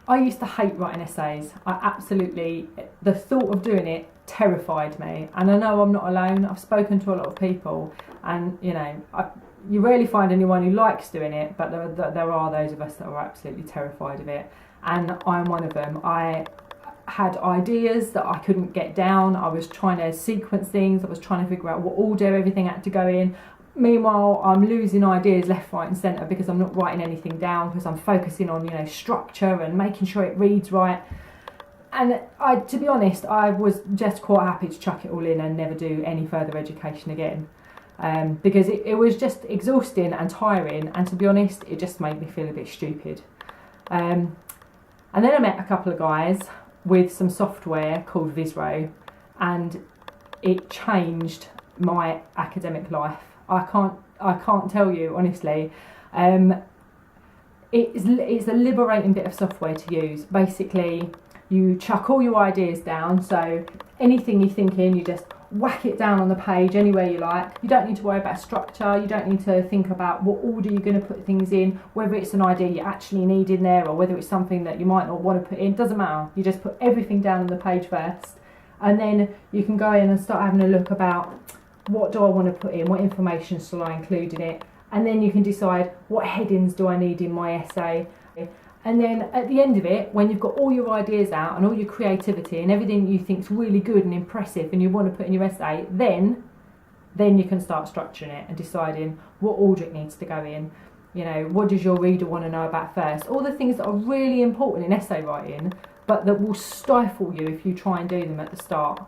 I used to hate writing essays. The thought of doing it terrified me. And I know I'm not alone. I've spoken to a lot of people, and you rarely find anyone who likes doing it, but there are those of us that are absolutely terrified of it. And I'm one of them. I had ideas that I couldn't get down. I was trying to sequence things. I was trying to figure out what order everything had to go in. Meanwhile, I'm losing ideas left, right and centre because I'm not writing anything down, because I'm focusing on structure and making sure it reads right. And to be honest, I was just quite happy to chuck it all in and never do any further education again, because it was just exhausting and tiring, and to be honest, it just made me feel a bit stupid. And then I met a couple of guys with some software called VisRO, and it changed my academic life. I can't tell you honestly. It's a liberating bit of software to use. Basically, you chuck all your ideas down, so anything you're thinking, you just whack it down on the page anywhere you like. You don't need to worry about structure, you don't need to think about what order you're going to put things in, whether it's an idea you actually need in there or whether it's something that you might not want to put in. Doesn't matter, you just put everything down on the page first, and then you can go in and start having a look about what do I want to put in, what information shall I include in it, and then you can decide what headings do I need in my essay. And then at the end of it, when you've got all your ideas out and all your creativity and everything you think's really good and impressive and you want to put in your essay, then you can start structuring it and deciding what order it needs to go in. What does your reader want to know about first? All the things that are really important in essay writing, but that will stifle you if you try and do them at the start.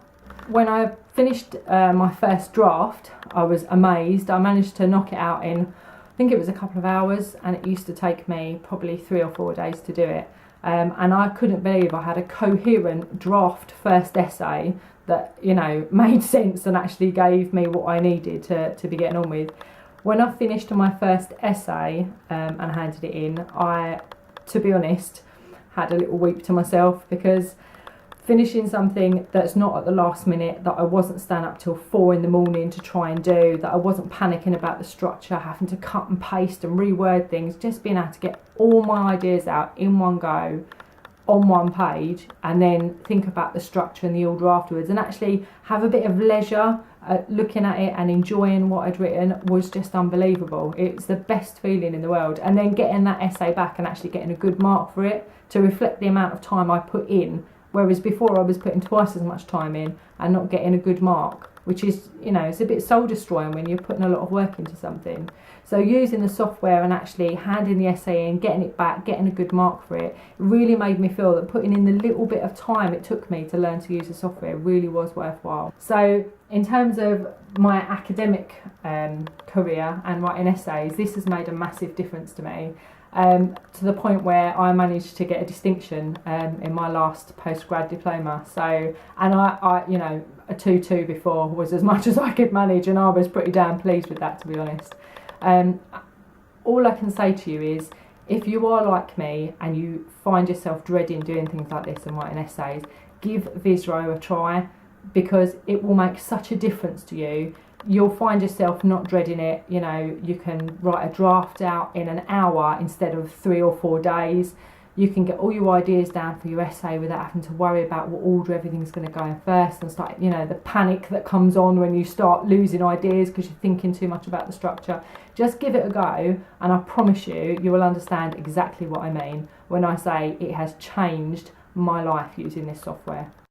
When I finished my first draft, I was amazed. I managed to knock it out in, I think it was a couple of hours, and it used to take me probably 3 or 4 days to do it. And I couldn't believe I had a coherent draft first essay that made sense and actually gave me what I needed to be getting on with. When I finished my first essay and handed it in, I, to be honest, had a little weep to myself, because finishing something that's not at the last minute, that I wasn't staying up till 4 a.m. to try and do, that I wasn't panicking about the structure, having to cut and paste and reword things, just being able to get all my ideas out in one go on one page, and then think about the structure and the order afterwards, and actually have a bit of leisure looking at it and enjoying what I'd written, was just unbelievable. It's the best feeling in the world. And then getting that essay back and actually getting a good mark for it to reflect the amount of time I put in, whereas before I was putting twice as much time in and not getting a good mark, which is, it's a bit soul destroying when you're putting a lot of work into something. So using the software and actually handing the essay in, getting it back, getting a good mark for it, really made me feel that putting in the little bit of time it took me to learn to use the software really was worthwhile. So in terms of my academic career and writing essays, this has made a massive difference to me. To the point where I managed to get a distinction in my last postgrad diploma. So, and I a 2-2 before was as much as I could manage, and I was pretty damn pleased with that, to be honest. All I can say to you is, if you are like me and you find yourself dreading doing things like this and writing essays, give VisRO a try, because it will make such a difference to you. You'll find yourself not dreading it. You can write a draft out in an hour instead of 3 or 4 days. You can get all your ideas down for your essay without having to worry about what order everything's going to go in first, and start, the panic that comes on when you start losing ideas because you're thinking too much about the structure. Just give it a go, and I promise you will understand exactly what I mean when I say it has changed my life using this software.